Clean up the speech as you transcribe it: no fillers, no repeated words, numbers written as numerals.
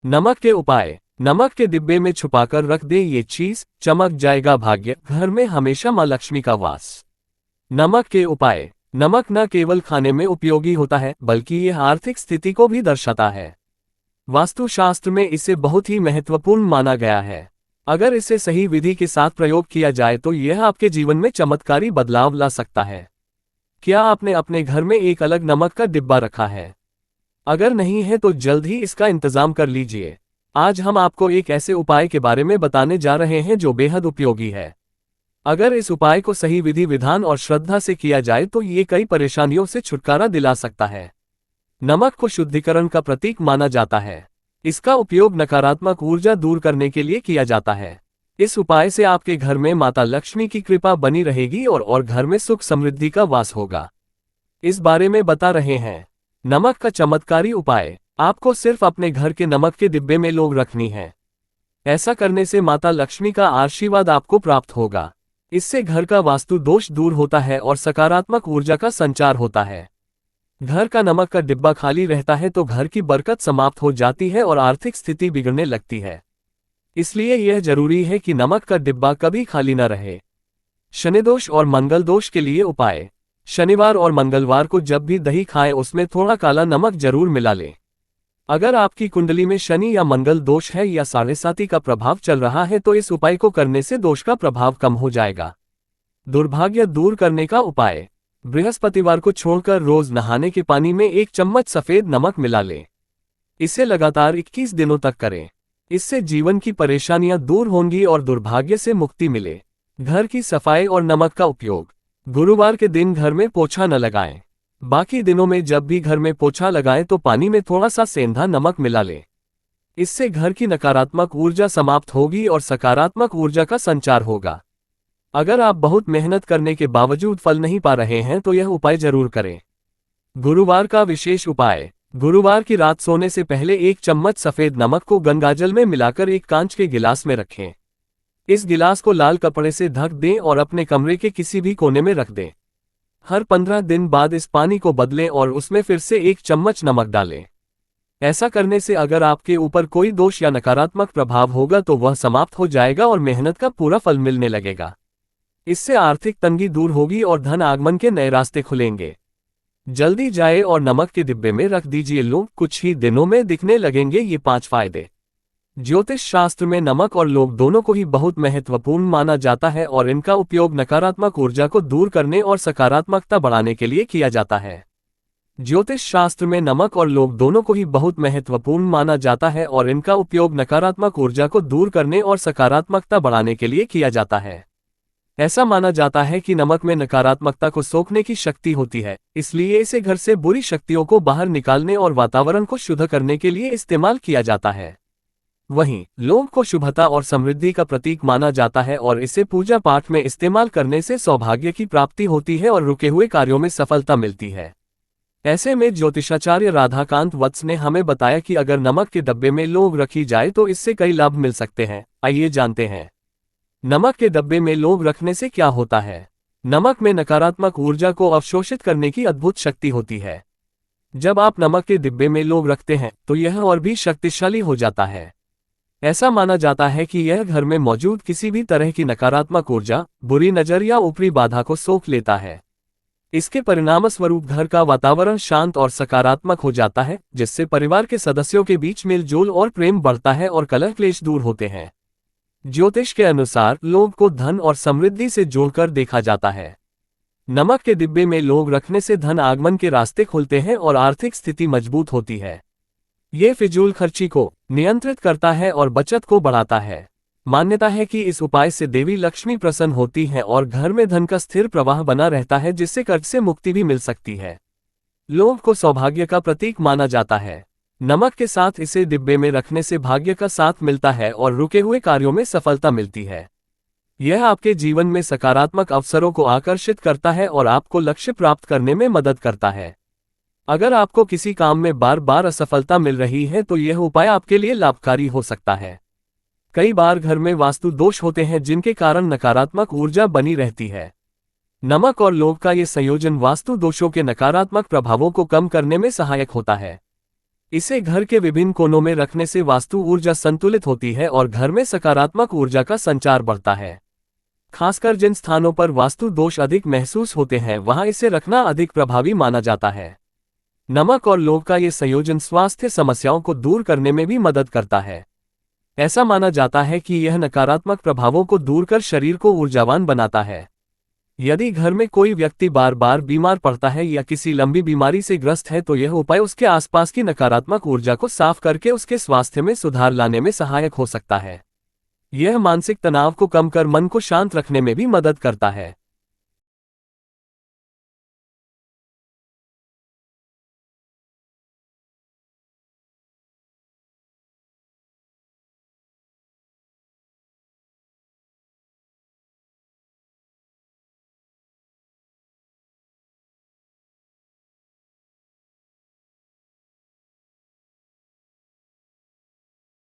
नमक के उपाय। नमक के डिब्बे में छुपाकर रख दे ये चीज, चमक जाएगा भाग्य, घर में हमेशा मां लक्ष्मी का वास। नमक के उपाय। नमक न केवल खाने में उपयोगी होता है बल्कि यह आर्थिक स्थिति को भी दर्शाता है। वास्तुशास्त्र में इसे बहुत ही महत्वपूर्ण माना गया है। अगर इसे सही विधि के साथ प्रयोग किया जाए तो यह आपके जीवन में चमत्कारी बदलाव ला सकता है। क्या आपने अपने घर में एक अलग नमक का डिब्बा रखा है? अगर नहीं है तो जल्द ही इसका इंतजाम कर लीजिए। आज हम आपको एक ऐसे उपाय के बारे में बताने जा रहे हैं जो बेहद उपयोगी है। अगर इस उपाय को सही विधि विधान और श्रद्धा से किया जाए तो ये कई परेशानियों से छुटकारा दिला सकता है। नमक को शुद्धिकरण का प्रतीक माना जाता है। इसका उपयोग नकारात्मक ऊर्जा दूर करने के लिए किया जाता है। इस उपाय से आपके घर में माता लक्ष्मी की कृपा बनी रहेगी और घर में सुख समृद्धि का वास होगा। इस बारे में बता रहे हैं। नमक का चमत्कारी उपाय। आपको सिर्फ अपने घर के नमक के डिब्बे में लौंग रखनी है। ऐसा करने से माता लक्ष्मी का आशीर्वाद आपको प्राप्त होगा। इससे घर का वास्तु दोष दूर होता है और सकारात्मक ऊर्जा का संचार होता है। घर का नमक का डिब्बा खाली रहता है तो घर की बरकत समाप्त हो जाती है और आर्थिक स्थिति बिगड़ने लगती है। इसलिए यह जरूरी है कि नमक का डिब्बा कभी खाली न रहे। शनिदोष और मंगल दोष के लिए उपाय। शनिवार और मंगलवार को जब भी दही खाएं उसमें थोड़ा काला नमक जरूर मिला लें। अगर आपकी कुंडली में शनि या मंगल दोष है या साढ़ेसाती का प्रभाव चल रहा है तो इस उपाय को करने से दोष का प्रभाव कम हो जाएगा। दुर्भाग्य दूर करने का उपाय। बृहस्पतिवार को छोड़कर रोज नहाने के पानी में 1 चम्मच सफेद नमक मिला लें। इसे लगातार 21 दिनों तक करें। इससे जीवन की परेशानियां दूर होंगी और दुर्भाग्य से मुक्ति मिले। घर की सफाई और नमक का उपयोग। गुरुवार के दिन घर में पोछा न लगाएं। बाकी दिनों में जब भी घर में पोछा लगाएं तो पानी में थोड़ा सा सेंधा नमक मिला लें। इससे घर की नकारात्मक ऊर्जा समाप्त होगी और सकारात्मक ऊर्जा का संचार होगा। अगर आप बहुत मेहनत करने के बावजूद फल नहीं पा रहे हैं तो यह उपाय जरूर करें। गुरुवार का विशेष उपाय। गुरुवार की रात सोने से पहले 1 चम्मच सफेद नमक को गंगाजल में मिलाकर एक कांच के गिलास में रखें। इस गिलास को लाल कपड़े से ढक दें और अपने कमरे के किसी भी कोने में रख दें। हर 15 दिन बाद इस पानी को बदलें और उसमें फिर से 1 चम्मच नमक डालें। ऐसा करने से अगर आपके ऊपर कोई दोष या नकारात्मक प्रभाव होगा तो वह समाप्त हो जाएगा और मेहनत का पूरा फल मिलने लगेगा। इससे आर्थिक तंगी दूर होगी और धन आगमन के नए रास्ते खुलेंगे। जल्दी जाए और नमक के डिब्बे में रख दीजिए। लोग कुछ ही दिनों में दिखने लगेंगे ये 5 फायदे। ज्योतिष शास्त्र में नमक और लौंग दोनों को ही बहुत महत्वपूर्ण माना जाता है और इनका उपयोग नकारात्मक ऊर्जा को दूर करने और सकारात्मकता बढ़ाने के लिए किया जाता है। ज्योतिष शास्त्र में नमक और लौंग दोनों को ही बहुत महत्वपूर्ण माना जाता है और इनका उपयोग नकारात्मक ऊर्जा को दूर करने और सकारात्मकता बढ़ाने के लिए किया जाता है। ऐसा माना जाता है कि नमक में नकारात्मकता को सोखने की शक्ति होती है, इसलिए इसे घर से बुरी शक्तियों को बाहर निकालने और वातावरण को शुद्ध करने के लिए इस्तेमाल किया जाता है। वहीं लौंग को शुभता और समृद्धि का प्रतीक माना जाता है और इसे पूजा पाठ में इस्तेमाल करने से सौभाग्य की प्राप्ति होती है और रुके हुए कार्यों में सफलता मिलती है। ऐसे में ज्योतिषाचार्य राधाकांत वत्स ने हमें बताया कि अगर नमक के डब्बे में लौंग रखी जाए तो इससे कई लाभ मिल सकते हैं। आइए जानते हैं। नमक के डब्बे में लौंग रखने से क्या होता है। नमक में नकारात्मक ऊर्जा को अवशोषित करने की अद्भुत शक्ति होती है। जब आप नमक के डिब्बे में लौंग रखते हैं तो यह और भी शक्तिशाली हो जाता है। ऐसा माना जाता है कि यह घर में मौजूद किसी भी तरह की नकारात्मक ऊर्जा, बुरी नजर या ऊपरी बाधा को सोख लेता है। इसके परिणामस्वरूप घर का वातावरण शांत और सकारात्मक हो जाता है, जिससे परिवार के सदस्यों के बीच मेलजोल और प्रेम बढ़ता है और कलह क्लेश दूर होते हैं। ज्योतिष के अनुसार लौंग को धन और समृद्धि से जोड़कर देखा जाता है। नमक के डिब्बे में लौंग रखने से धन आगमन के रास्ते खुलते हैं और आर्थिक स्थिति मजबूत होती है। ये फिजूल खर्ची को नियंत्रित करता है और बचत को बढ़ाता है। मान्यता है कि इस उपाय से देवी लक्ष्मी प्रसन्न होती है और घर में धन का स्थिर प्रवाह बना रहता है, जिससे कर्ज से मुक्ति भी मिल सकती है। लौंग को सौभाग्य का प्रतीक माना जाता है। नमक के साथ इसे डिब्बे में रखने से भाग्य का साथ मिलता है और रुके हुए कार्यों में सफलता मिलती है। यह आपके जीवन में सकारात्मक अवसरों को आकर्षित करता है और आपको लक्ष्य प्राप्त करने में मदद करता है। अगर आपको किसी काम में बार बार असफलता मिल रही है तो यह उपाय आपके लिए लाभकारी हो सकता है। कई बार घर में वास्तु दोष होते हैं जिनके कारण नकारात्मक ऊर्जा बनी रहती है। नमक और लौंग का ये संयोजन वास्तु दोषों के नकारात्मक प्रभावों को कम करने में सहायक होता है। इसे घर के विभिन्न कोनों में रखने से वास्तु ऊर्जा संतुलित होती है और घर में सकारात्मक ऊर्जा का संचार बढ़ता है। खासकर जिन स्थानों पर वास्तु दोष अधिक महसूस होते हैं वहां इसे रखना अधिक प्रभावी माना जाता है। नमक और लौंग का ये संयोजन स्वास्थ्य समस्याओं को दूर करने में भी मदद करता है। ऐसा माना जाता है कि यह नकारात्मक प्रभावों को दूर कर शरीर को ऊर्जावान बनाता है। यदि घर में कोई व्यक्ति बार बार बीमार पड़ता है या किसी लंबी बीमारी से ग्रस्त है तो यह उपाय उसके आसपास की नकारात्मक ऊर्जा को साफ करके उसके स्वास्थ्य में सुधार लाने में सहायक हो सकता है। यह मानसिक तनाव को कम कर मन को शांत रखने में भी मदद करता है।